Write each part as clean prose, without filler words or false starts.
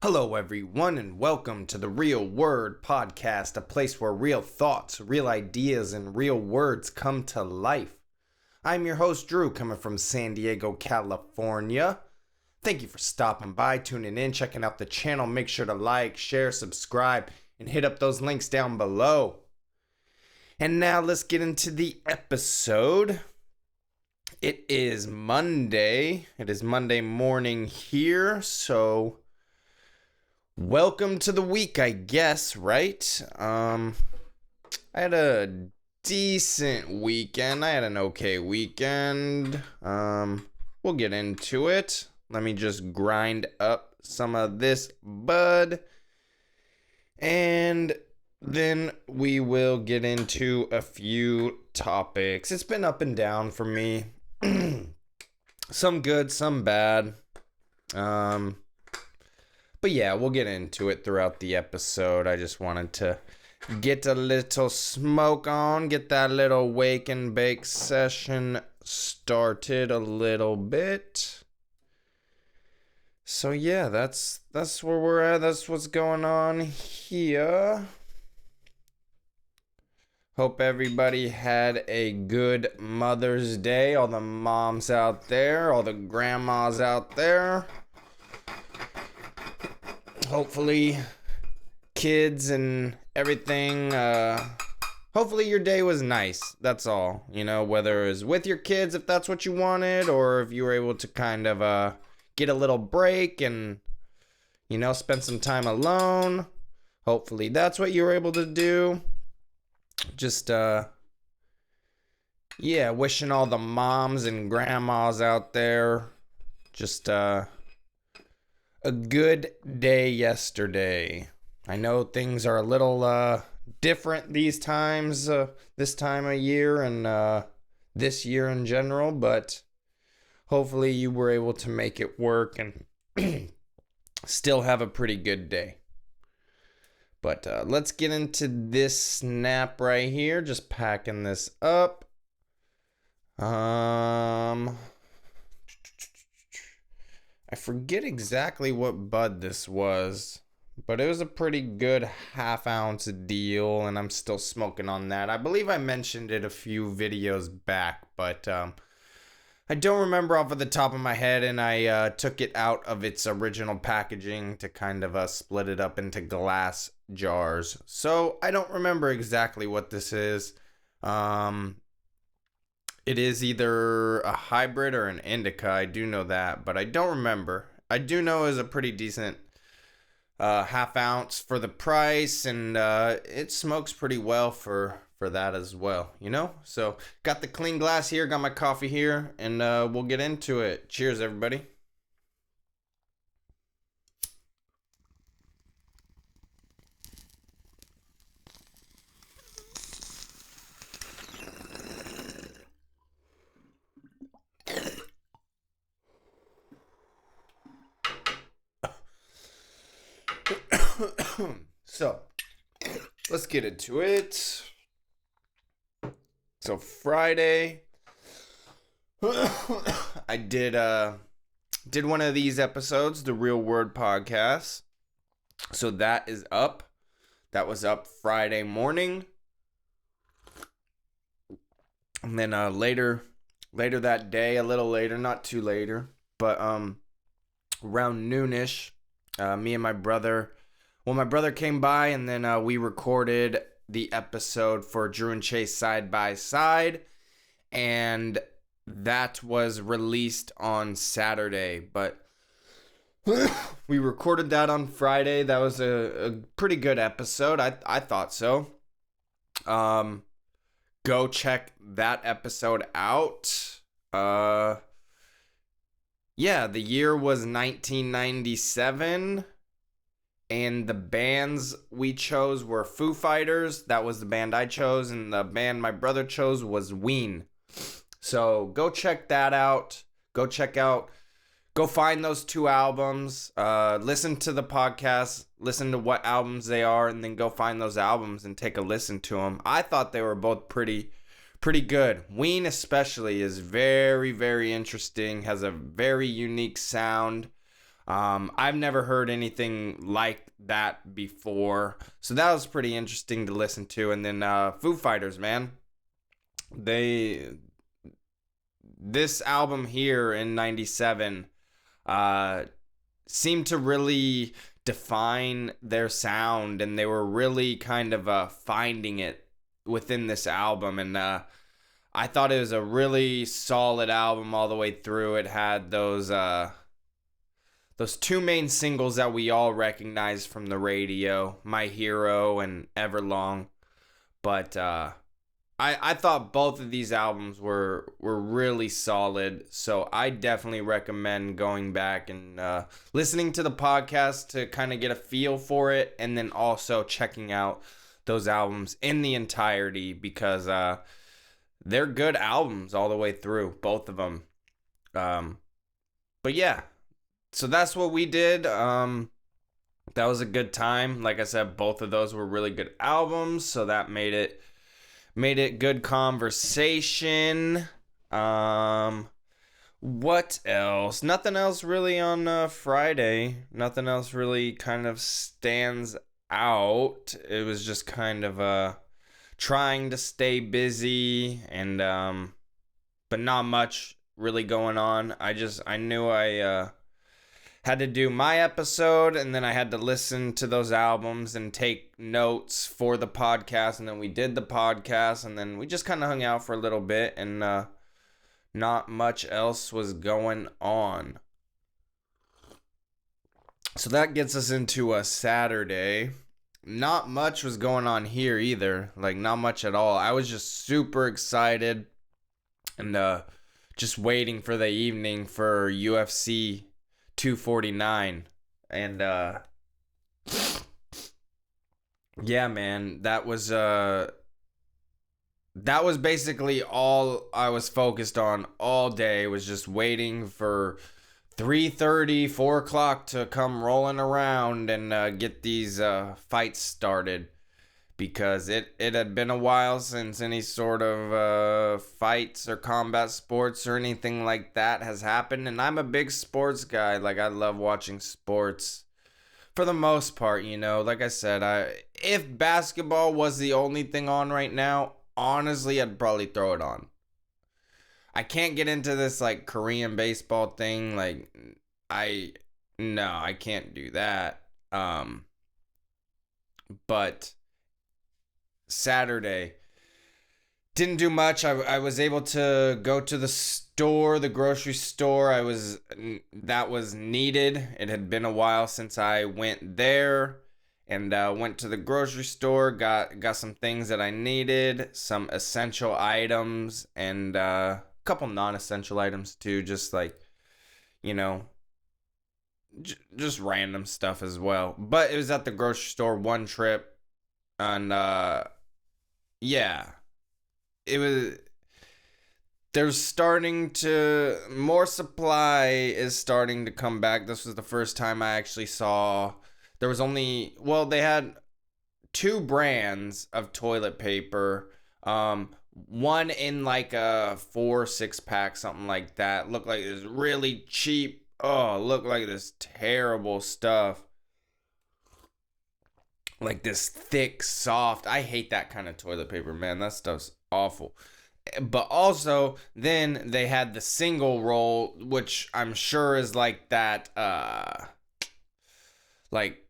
Hello, everyone, and welcome to the Real Word Podcast, a place where real thoughts, real ideas, and real words come to life. I'm your host, Drew, coming from San Diego, California. Thank you for stopping by, tuning in, checking out the channel. Make sure to like, share, subscribe, and hit up those links down below. And now let's get into the episode. It is Monday. It is Monday morning here, so welcome to the week, I guess, right? I had a decent weekend. I had an okay weekend. We'll get into it. Let me just grind up some of this bud. And then we will get into a few topics. It's been up and down for me. Some good, some bad. But yeah, we'll get into it throughout the episode. I just wanted to get a little smoke on, get that little wake and bake session started a little bit. So yeah, that's where we're at. That's what's going on here. Hope everybody had a good Mother's Day. All the moms out there, all the grandmas out there. Hopefully, kids and everything, hopefully your day was nice. That's all. You know, whether it was with your kids, if that's what you wanted, or if you were able to kind of get a little break and, you know, spend some time alone. Hopefully that's what you were able to do. Just, yeah, wishing all the moms and grandmas out there just, a good day yesterday. I know things are a little different these times, this time of year and this year in general, but hopefully you were able to make it work and still have a pretty good day. But let's get into this snap right here. Just packing this up. I forget exactly what bud this was, but it was a pretty good half-ounce deal, and I'm still smoking on that. I believe I mentioned it a few videos back, but I don't remember off of the top of my head, and I took it out of its original packaging to kind of split it up into glass jars. So I don't remember exactly what this is. It is either a hybrid or an indica. I do know that, but I don't remember. I do know it was a pretty decent half ounce for the price, and it smokes pretty well for that as well, you know? So got the clean glass here, got my coffee here, and we'll get into it. Cheers, everybody. So, let's get into it. So, Friday, I did one of these episodes, the Real Word Podcast. So that is up. That was up Friday morning. And then later that day, a little later, not too later, but around noonish, me and my brother came by, and then we recorded the episode for Drew and Chase Side by Side, and that was released on Saturday, but we recorded that on Friday. That was a pretty good episode. I thought so. Go check that episode out. Yeah, the year was 1997. And the bands we chose were Foo Fighters. That was the band I chose. And the band my brother chose was Ween. So go check that out. Go find those two albums. Listen to the podcast. Listen to what albums they are. And then go find those albums and take a listen to them. I thought they were both pretty good. Ween especially is very, very interesting. Has a very unique sound. I've never heard anything like that before, so that was pretty interesting to listen to. And then Foo Fighters, man, this album here in '97 seemed to really define their sound, and they were really kind of finding it within this album. And I thought it was a really solid album all the way through. It had those two main singles that we all recognize from the radio, My Hero and Everlong. But I thought both of these albums were really solid, so I definitely recommend going back and listening to the podcast to kind of get a feel for it, and then also checking out those albums in the entirety, because they're good albums all the way through, both of them. But yeah, so that's what we did. That was a good time. Like I said, both of those were really good albums, so that made it good conversation. What else? Nothing else really on Friday. Nothing else really kind of stands out. It was just kind of trying to stay busy, and but not much really going on. I knew I had to do my episode, and then I had to listen to those albums and take notes for the podcast, and then we did the podcast, and then we just kind of hung out for a little bit, and not much else was going on. So that gets us into a Saturday. Not much was going on here either, like not much at all. I was just super excited and just waiting for the evening for UFC 249, and yeah, man, that was basically all I was focused on all day, was just waiting for 3:30, 4 o'clock to come rolling around and get these fights started, because it had been a while since any sort of fights or combat sports or anything like that has happened. And I'm a big sports guy. Like, I love watching sports for the most part, you know. Like I said, if basketball was the only thing on right now, honestly, I'd probably throw it on. I can't get into this, like, Korean baseball thing. Like, I can't do that. But Saturday, didn't do much. I was able to go to the grocery store. That was needed. It had been a while since I went there, and went to the grocery store, got some things that I needed, some essential items, and a couple non-essential items too, just like, you know, just random stuff as well. But it was at the grocery store one trip, and yeah, more supply is starting to come back. This was the first time I actually saw, they had 2 brands of toilet paper. One in like a 4 or 6 pack, something like that. Looked like it was really cheap. Oh, looked like this terrible stuff. Like this thick, soft. I hate that kind of toilet paper, man. That stuff's awful. But also, then they had the single roll, which I'm sure is like that, like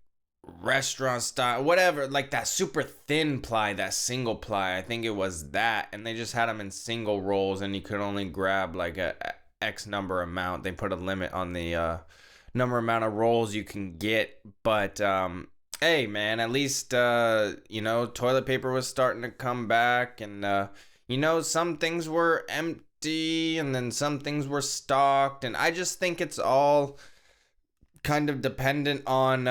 restaurant style, whatever, like that super thin ply, that single ply. I think it was that. And they just had them in single rolls, and you could only grab like a X number amount. They put a limit on the number amount of rolls you can get. But, hey, man, at least, toilet paper was starting to come back, and, some things were empty, and then some things were stocked, and I just think it's all kind of dependent on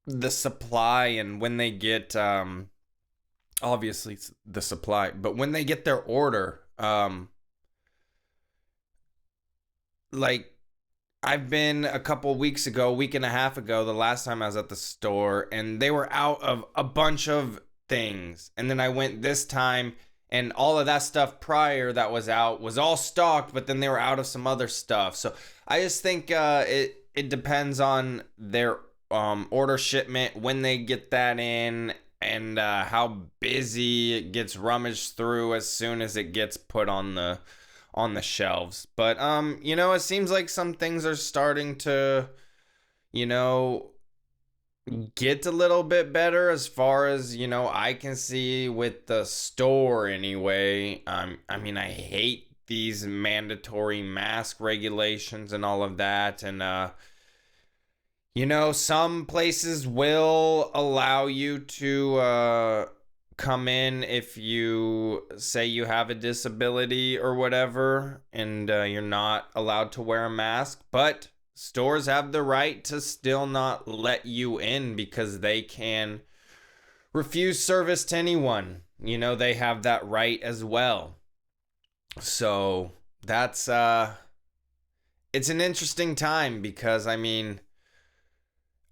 the supply, and when they get, obviously the supply, but when they get their order, like, I've been a week and a half ago, the last time I was at the store, and they were out of a bunch of things. And then I went this time, and all of that stuff prior that was out was all stocked, but then they were out of some other stuff. So I just think it depends on their order shipment, when they get that in, and how busy it gets rummaged through as soon as it gets put on the shelves. But it seems like some things are starting to, get a little bit better as far as, I can see with the store anyway. I mean, I hate these mandatory mask regulations and all of that. And, some places will allow you to come in if you say you have a disability or whatever, and you're not allowed to wear a mask. But stores have the right to still not let you in because they can refuse service to anyone. They have that right as well. So that's it's an interesting time because, I mean,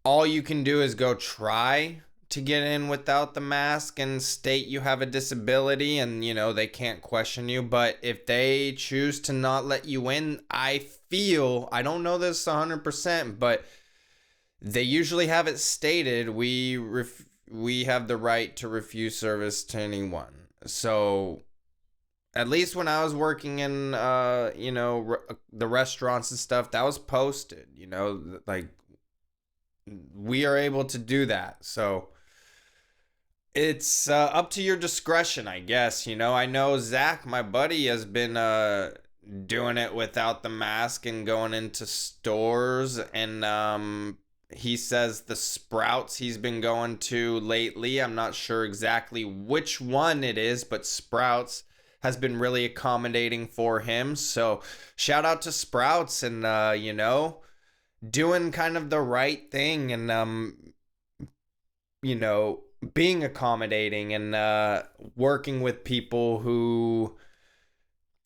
all you can do is go try to get in without the mask and state you have a disability, and they can't question you. But if they choose to not let you in, I don't know this 100%, but they usually have it stated, we have the right to refuse service to anyone. So at least when I was working in the restaurants and stuff, that was posted, like, we are able to do that. So it's up to your discretion, I guess. I know Zach, my buddy, has been doing it without the mask and going into stores, and he says the Sprouts he's been going to lately, I'm not sure exactly which one it is, but Sprouts has been really accommodating for him. So shout out to Sprouts, and doing kind of the right thing, and being accommodating, and working with people who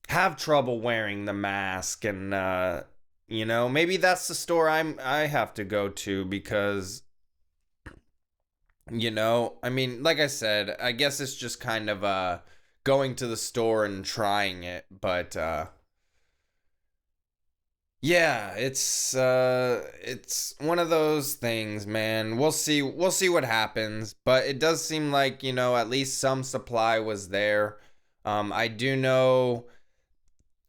have trouble wearing the mask. And maybe that's the store I have to go to, because I mean, like I said, I guess it's just kind of going to the store and trying it. But yeah, it's one of those things, man. We'll see what happens, but it does seem like, at least some supply was there. I do know,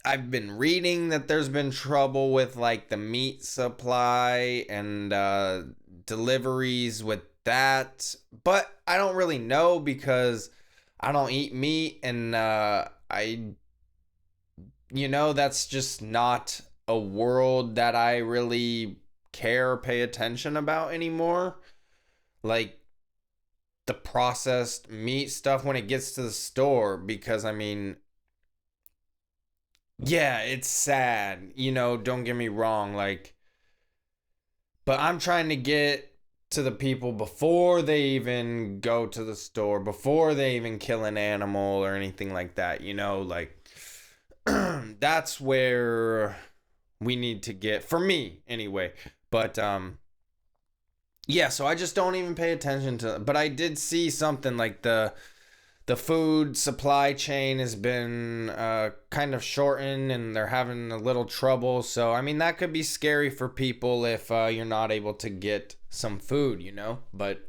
I've been reading that there's been trouble with, like, the meat supply and deliveries with that, but I don't really know because I don't eat meat, and that's just not a world that I really care or pay attention about anymore. Like, the processed meat stuff when it gets to the store, because, I mean, yeah, it's sad, don't get me wrong, like, but I'm trying to get to the people before they even go to the store, before they even kill an animal or anything like that, like, that's where we need to get, for me anyway. But yeah, so I just don't even pay attention to, but I did see something like the food supply chain has been kind of shortened, and they're having a little trouble. So I mean, that could be scary for people if you're not able to get some food, but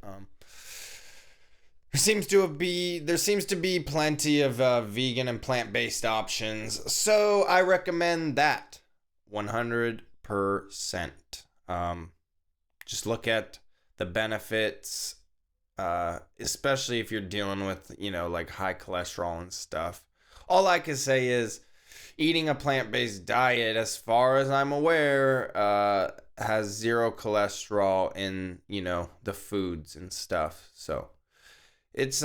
there seems to be plenty of vegan and plant-based options, so I recommend that 100%. Just look at the benefits, especially if you're dealing with, like, high cholesterol and stuff. All I can say is eating a plant-based diet, as far as I'm aware, has zero cholesterol in, the foods and stuff. So it's,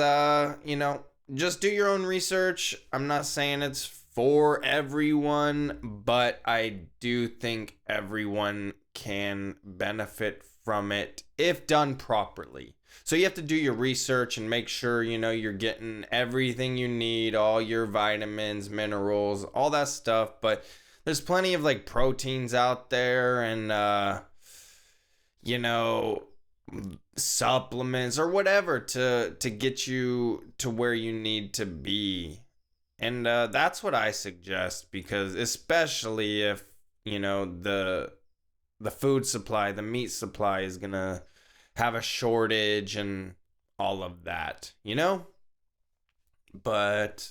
just do your own research. I'm not saying it's for everyone, but I do think everyone can benefit from it if done properly. So you have to do your research and make sure, you're getting everything you need, all your vitamins, minerals, all that stuff. But there's plenty of, like, proteins out there, and, supplements or whatever to get you to where you need to be. And that's what I suggest, because especially if, the the food supply, the meat supply is going to have a shortage and all of that, you know? But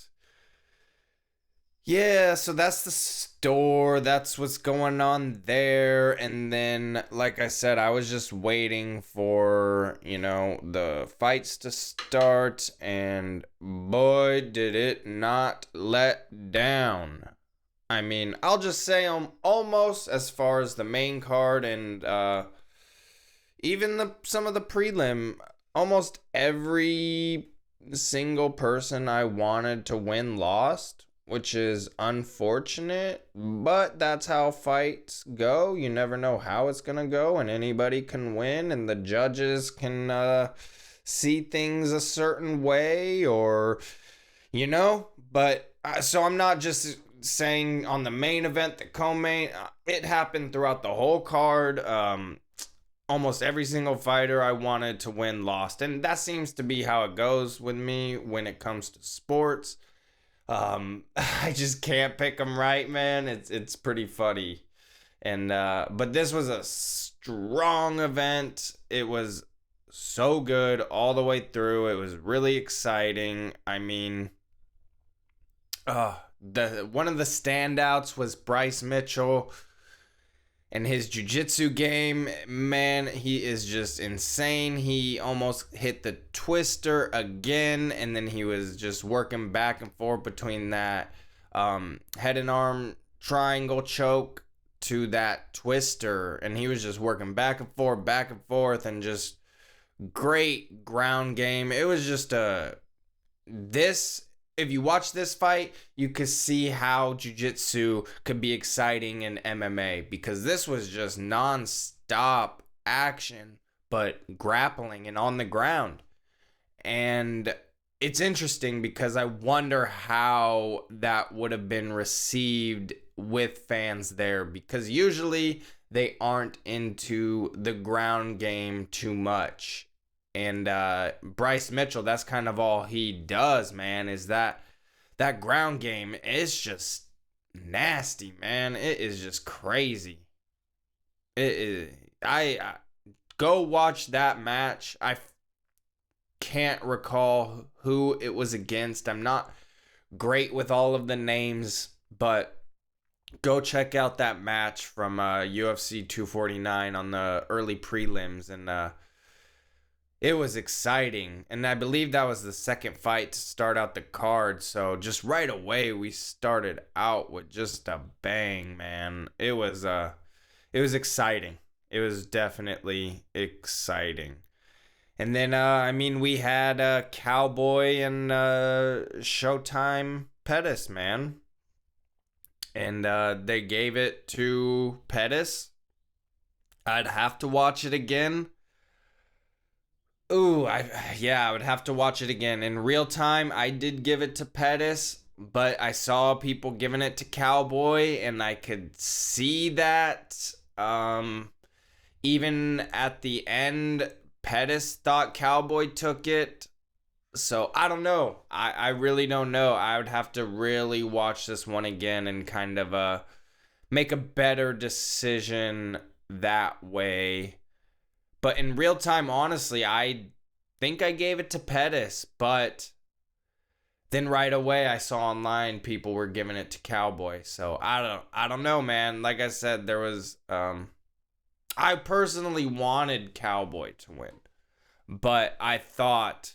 yeah, so that's the store. That's what's going on there. And then, like I said, I was just waiting for, the fights to start. And boy, did it not let down. I mean, I'll just say I'm almost as far as the main card and even some of the prelim, almost every single person I wanted to win lost, which is unfortunate, but that's how fights go. You never know how it's going to go, and anybody can win, and the judges can see things a certain way, or, but so I'm not just saying on the main event, the co-main, it happened throughout the whole card. Almost every single fighter I wanted to win lost, and that seems to be how it goes with me when it comes to sports. I just can't pick them right, man. It's pretty funny. And but this was a strong event. It was so good all the way through. It was really exciting. I mean, one of the standouts was Bryce Mitchell and his jiu-jitsu game. Man, he is just insane. He almost hit the twister again, and then he was just working back and forth between that head and arm triangle choke to that twister, and he was just working back and forth, and just great ground game. It was just if you watch this fight, you could see how jiu-jitsu could be exciting in MMA, because this was just non-stop action, but grappling and on the ground. And it's interesting because I wonder how that would have been received with fans there, because usually they aren't into the ground game too much. And Bryce Mitchell, that's kind of all he does, man, is that ground game is just nasty, man. It is just crazy. I go watch that match. I can't recall who it was against. I'm not great with all of the names, but go check out that match from UFC 249 on the early prelims, and it was exciting, and I believe that was the second fight to start out the card. So just right away, we started out with just a bang, man. It was exciting. It was definitely exciting. And then, we had Cowboy and Showtime Pettis, man. And they gave it to Pettis. I'd have to watch it again. Ooh, I would have to watch it again. In real time, I did give it to Pettis, but I saw people giving it to Cowboy, and I could see that. Even at the end, Pettis thought Cowboy took it. So, I don't know. I really don't know. I would have to really watch this one again and kind of make a better decision that way. But in real time, honestly, I think I gave it to Pettis. But then right away, I saw online people were giving it to Cowboy. So I don't know, man. Like I said, there was I personally wanted Cowboy to win, but I thought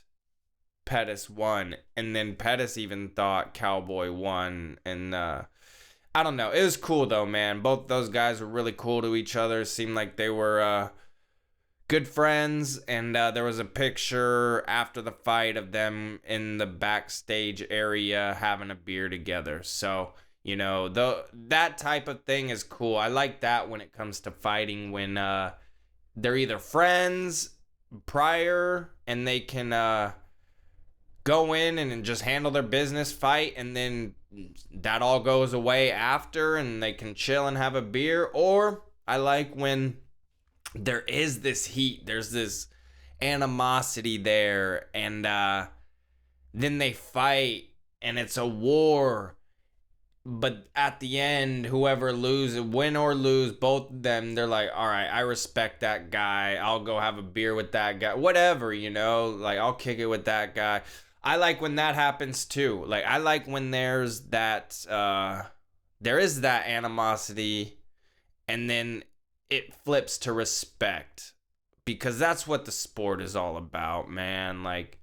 Pettis won, and then Pettis even thought Cowboy won, and I don't know. It was cool though, man. Both those guys were really cool to each other. Seemed like they were good friends, and there was a picture after the fight of them in the backstage area having a beer together. So, that type of thing is cool. I like that when it comes to fighting, when they're either friends prior and they can go in and just handle their business, fight, and then that all goes away after and they can chill and have a beer. Or I like when there is this heat, there's this animosity there, and then they fight and it's a war, But at the end, whoever loses, win or lose, both of them, they're like, all right, I respect that guy. I'll go have a beer with that guy. Whatever, like I'll kick it with that guy. I like when that happens too. Like I like when there is that animosity and then it flips to respect, because that's what the sport is all about, man. Like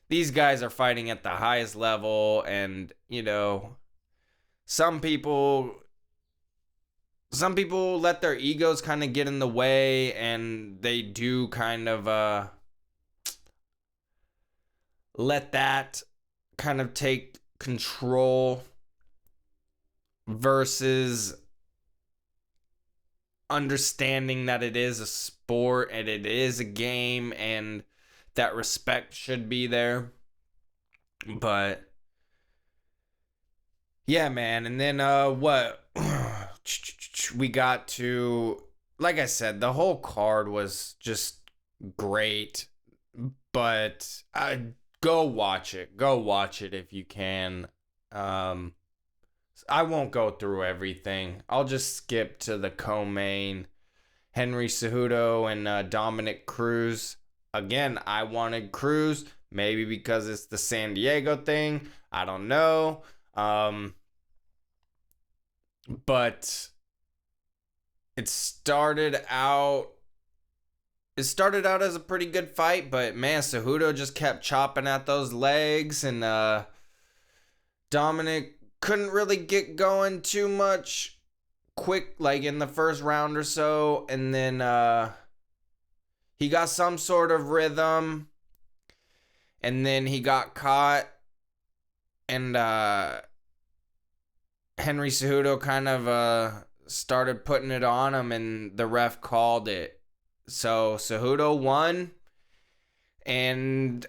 these guys are fighting at the highest level, and some people let their egos kind of get in the way, and they do kind of let that kind of take control, versus understanding that it is a sport and it is a game and that respect should be there. But yeah, man. And then what we got to, like I said, the whole card was just great. But go watch it if you can. I won't go through everything. I'll just skip to the co-main. Henry Cejudo and Dominic Cruz. Again, I wanted Cruz, maybe because it's the San Diego thing. I don't know. But it started out as a pretty good fight, but man, Cejudo just kept chopping at those legs, and Dominic couldn't really get going too much quick, like in the first round or so, and then he got some sort of rhythm, and then he got caught, and Henry Cejudo kind of started putting it on him, and the ref called it. So Cejudo won, and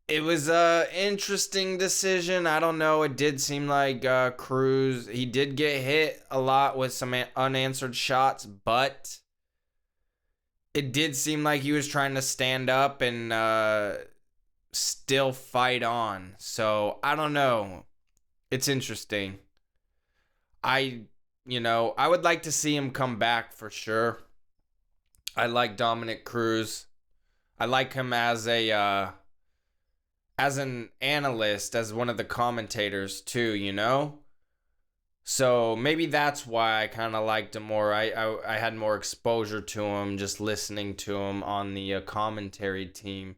it was a interesting decision. I don't know. It did seem like Cruz, he did get hit a lot with some unanswered shots, but it did seem like he was trying to stand up and still fight on. So I don't know. It's interesting. I would like to see him come back for sure. I like Dominic Cruz. I like him as an analyst, as one of the commentators too, So maybe that's why I kind of liked him more. I had more exposure to him just listening to him on the commentary team.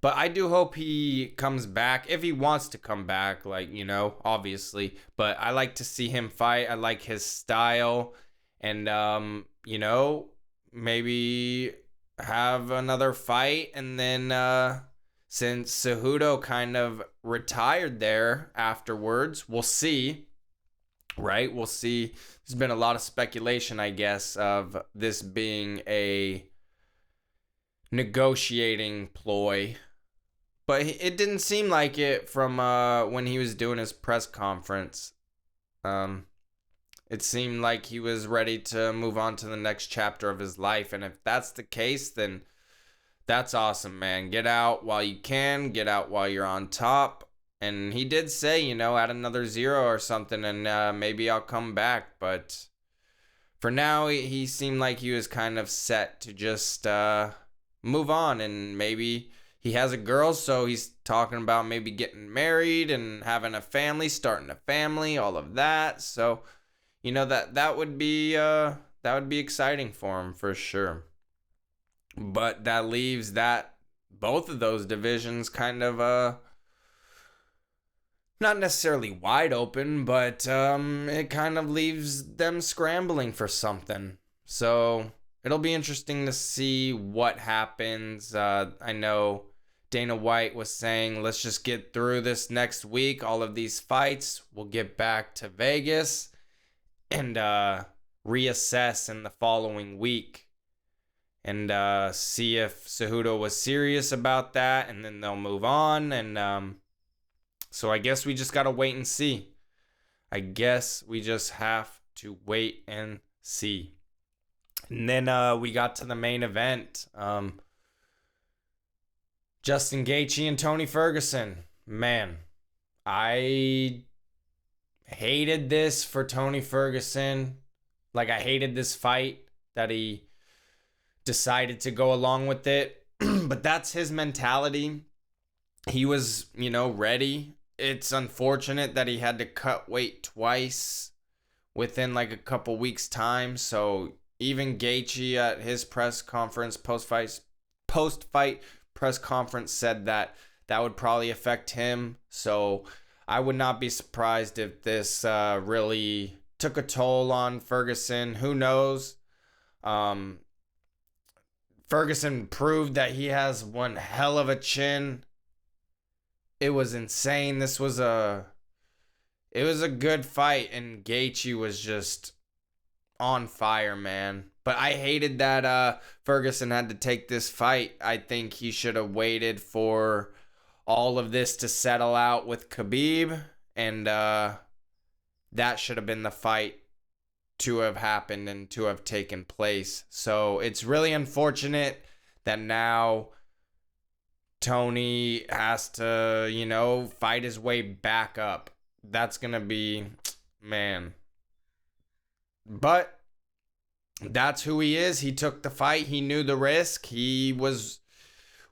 But I do hope he comes back, if he wants to come back, obviously. But I like to see him fight. I like his style. And, maybe have another fight. And then since Cejudo kind of retired there afterwards, we'll see. Right? We'll see. There's been a lot of speculation, I guess, of this being a negotiating ploy. But it didn't seem like it from when he was doing his press conference. It seemed like he was ready to move on to the next chapter of his life. And if that's the case, then that's awesome, man. Get out while you can. Get out while you're on top. And he did say, add another 0 or something, and maybe I'll come back. But for now, he seemed like he was kind of set to just move on. And maybe he has a girl, so he's talking about maybe getting married and having a family, starting a family, all of that. So, that would be exciting for him for sure. But that leaves both of those divisions kind of not necessarily wide open, but it kind of leaves them scrambling for something. So it'll be interesting to see what happens. I know Dana White was saying, let's just get through this next week, all of these fights. We'll get back to Vegas and reassess in the following week and see if Cejudo was serious about that, and then they'll move on. And so I guess we just got to wait and see. I guess we just have to wait and see. And then we got to the main event. Justin Gaethje and Tony Ferguson. Man, I hated this for Tony Ferguson. Like, I hated this fight that he decided to go along with it. But that's his mentality. He was, ready. It's unfortunate that he had to cut weight twice within like a couple weeks' time. So even Gaethje at his press conference, post-fight press conference, said that would probably affect him. So I would not be surprised if this really took a toll on Ferguson. Who knows? Ferguson proved that he has one hell of a chin. It was insane. It was a good fight, and Gaethje was just on fire, man. But I hated that Ferguson had to take this fight. I think he should have waited for all of this to settle out with Khabib, and that should have been the fight to have happened and to have taken place. So it's really unfortunate that now Tony has to, fight his way back up. That's going to be, man. But that's who he is. He took the fight. He knew the risk. He was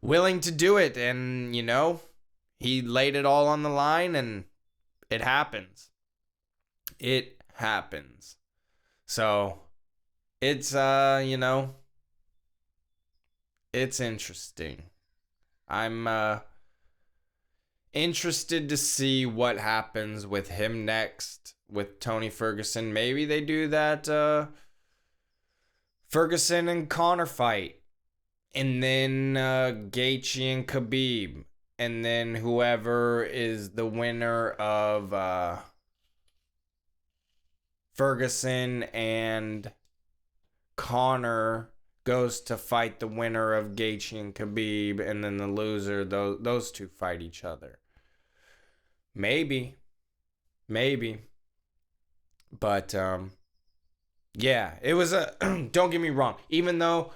willing to do it. And, he laid it all on the line, and it happens. It happens. So it's, it's interesting. I'm interested to see what happens with him next with Tony Ferguson. Maybe they do that Ferguson and Conor fight, and then Gaethje and Khabib, and then whoever is the winner of Ferguson and Conor goes to fight the winner of Gaethje and Khabib, and then the loser, those two fight each other. Maybe. But, yeah, it was don't get me wrong. Even though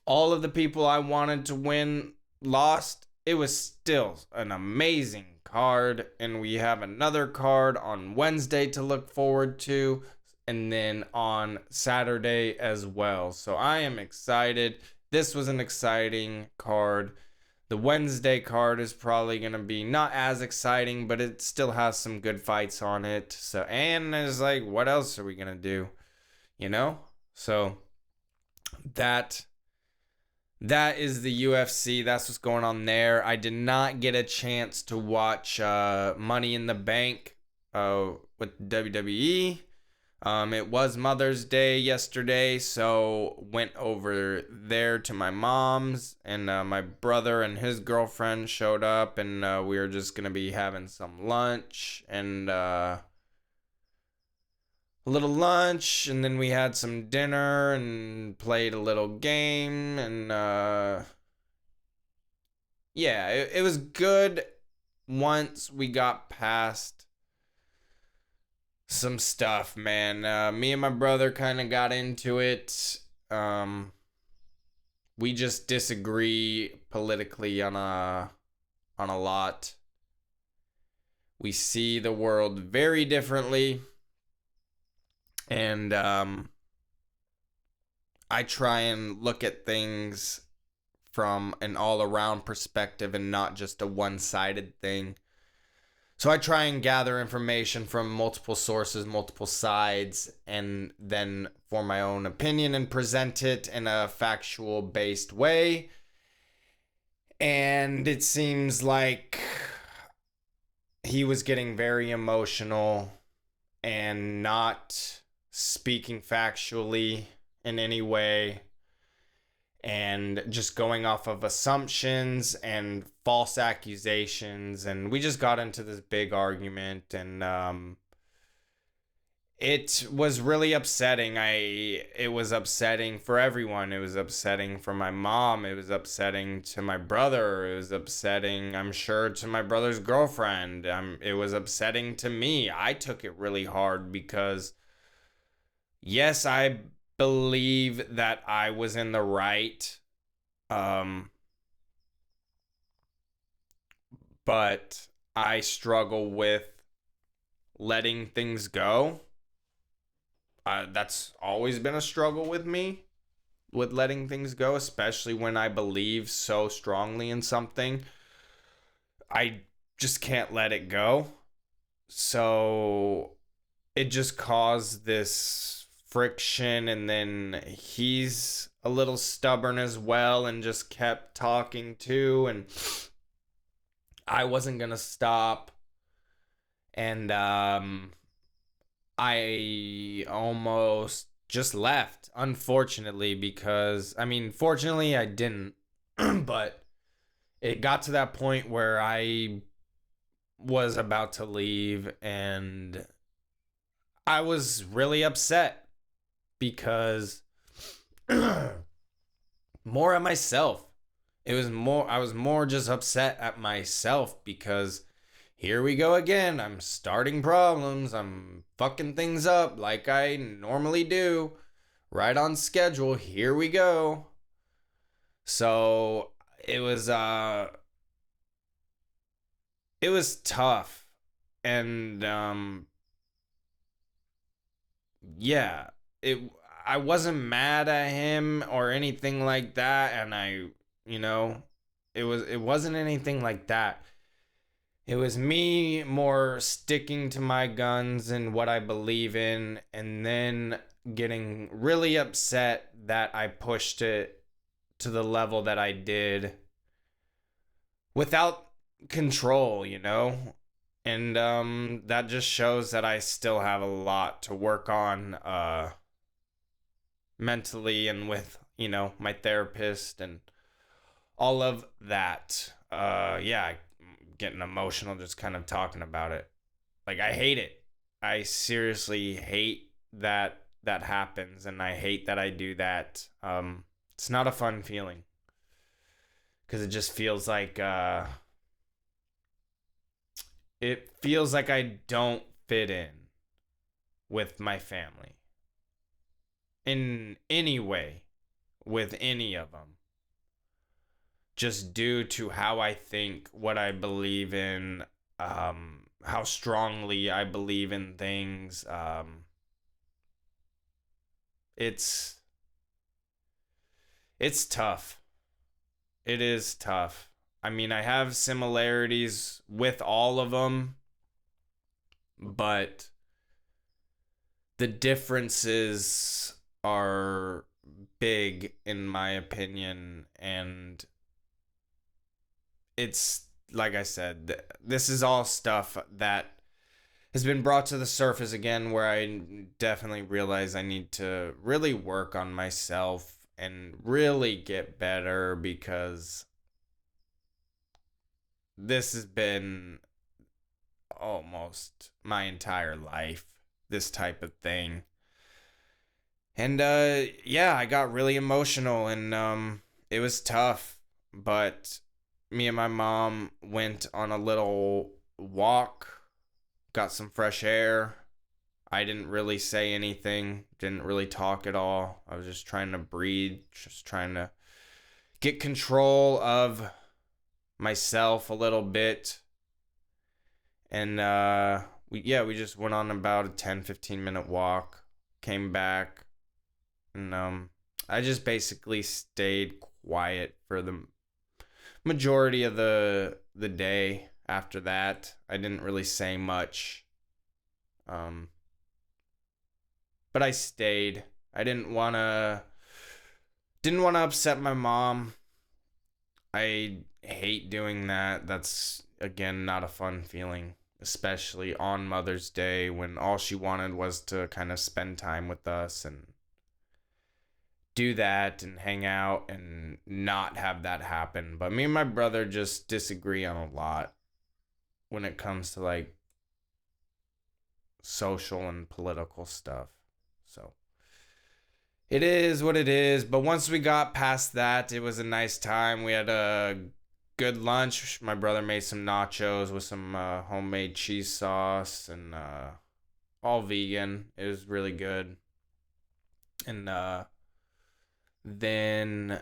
all of the people I wanted to win lost, it was still an amazing card. And we have another card on Wednesday to look forward to, and then on Saturday as well. So I am excited. This was an exciting card. The Wednesday card is probably going to be not as exciting, but it still has some good fights on it. So, and it's like, what else are we going to do? So that is the UFC. That's what's going on there. I did not get a chance to watch Money in the Bank with WWE. It was Mother's Day yesterday, so went over there to my mom's, and my brother and his girlfriend showed up, and we were just going to be having some lunch, and a little lunch, and then we had some dinner and played a little game, and yeah, it was good once we got past some stuff, man. Me and my brother kind of got into it. We just disagree politically on a lot. We see the world very differently, and I try and look at things from an all-around perspective and not just a one-sided thing. So I try and gather information from multiple sources, multiple sides, and then form my own opinion and present it in a factual-based way. And it seems like he was getting very emotional and not speaking factually in any way, and just going off of assumptions and false accusations, and we just got into this big argument, and it was really upsetting. It was upsetting for everyone. It was upsetting for my mom. It was upsetting to my brother. It was upsetting, I'm sure, to my brother's girlfriend. It was upsetting to me. I took it really hard because, yes, I believe that I was in the right, but I struggle with letting things go. That's always been a struggle with me, with letting things go, especially when I believe so strongly in something. I just can't let it go. So it just caused this friction, and then he's a little stubborn as well and just kept talking too, and I wasn't gonna stop. And I almost just left, unfortunately, because fortunately I didn't. But it got to that point where I was about to leave, and I was really upset because more at myself. I was more just upset at myself because here we go again. I'm starting problems. I'm fucking things up like I normally do. Right on schedule. Here we go. So it was tough. And yeah, I wasn't mad at him or anything like that, and it wasn't anything like that. It was me more sticking to my guns and what I believe in, and then getting really upset that I pushed it to the level that I did without control, And that just shows that I still have a lot to work on mentally, and with, my therapist and all of that. Yeah, getting emotional just kind of talking about it. Like, I hate it. I seriously hate that happens, and I hate that I do that. It's not a fun feeling, because it just feels like I don't fit in with my family in any way, with any of them, just due to how I think, what I believe in, how strongly I believe in things. It's tough. It is tough. I have similarities with all of them, but the differences are big in my opinion, and it's like I said, this is all stuff that has been brought to the surface again, where I definitely realize I need to really work on myself and really get better, because this has been almost my entire life, this type of thing. And yeah, I got really emotional, and it was tough, but me and my mom went on a little walk, got some fresh air. I didn't really say anything, didn't really talk at all. I was just trying to breathe, just trying to get control of myself a little bit. And we just went on about a 10-15 minute walk, came back, and I just basically stayed quiet for the majority of the day. After that, I didn't really say much, but I stayed. I didn't want to upset my mom. I hate doing that. That's, again, not a fun feeling, especially on Mother's Day, when all she wanted was to kind of spend time with us and do that and hang out, and not have that happen. But me and my brother just disagree on a lot when it comes to like social and political stuff. So it is what it is. But once we got past that, it was a nice time. We had a good lunch. My brother made some nachos with some homemade cheese sauce, and all vegan. It was really good. And then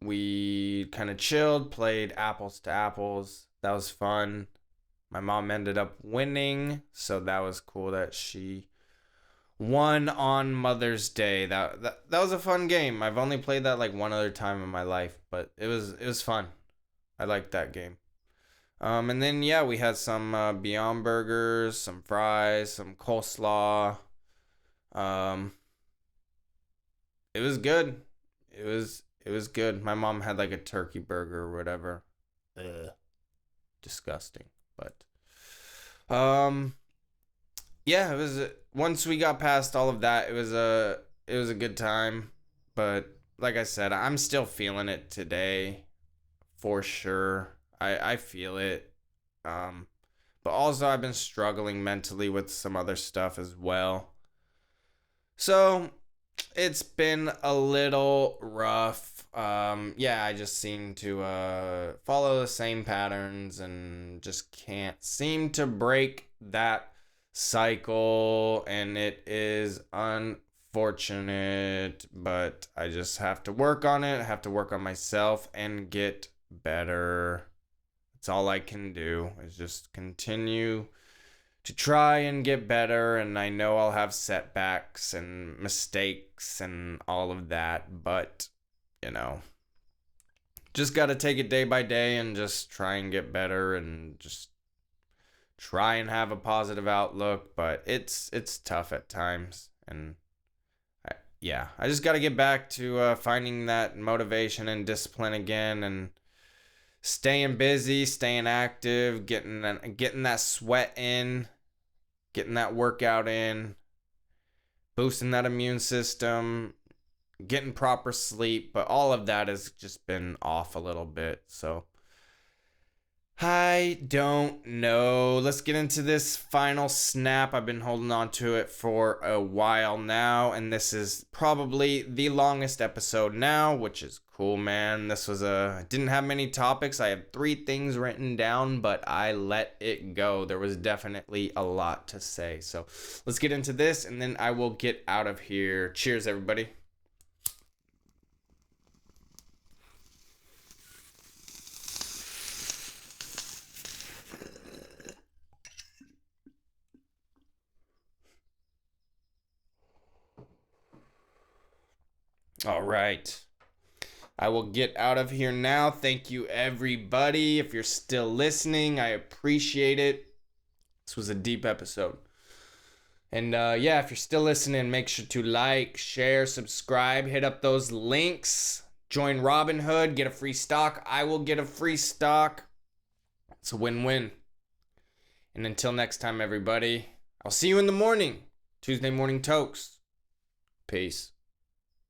we kind of chilled, played apples to apples. That was fun. My mom ended up winning, so that was cool that she won on Mother's Day. That was a fun game. I've only played that like one other time in my life, but it was fun. I liked that game. And then yeah, we had some Beyond Burgers, some fries, some coleslaw. Um, it was good. It was good. My mom had like a turkey burger or whatever. Ugh. Disgusting. But yeah, it was once we got past all of that, it was a good time. But like I said, I'm still feeling it today for sure. I feel it. But also I've been struggling mentally with some other stuff as well. So it's been a little rough. Yeah, I just seem to follow the same patterns and just can't seem to break that cycle, and it is unfortunate, but I just have to work on it. I have to work on myself and get better. That's all I can do, is just continue to try and get better, and I know I'll have setbacks and mistakes and all of that, but just got to take it day by day and just try and get better and just try and have a positive outlook. But it's tough at times, and I just got to get back to finding that motivation and discipline again, and staying busy, staying active, getting that sweat in, getting that workout in, boosting that immune system, getting proper sleep. But all of that has just been off a little bit, so I don't know. Let's get into this final snap. I've been holding on to it for a while now, and this is probably the longest episode now, which is cool, man. I didn't have many topics. I had 3 things written down, but I let it go. There was definitely a lot to say. So let's get into this, and then I will get out of here. Cheers, everybody. All right. I will get out of here now. Thank you, everybody. If you're still listening, I appreciate it. This was a deep episode. And yeah, if you're still listening, make sure to like, share, subscribe, hit up those links. Join Robinhood, get a free stock. I will get a free stock. It's a win-win. And until next time, everybody, I'll see you in the morning. Tuesday morning tokes. Peace.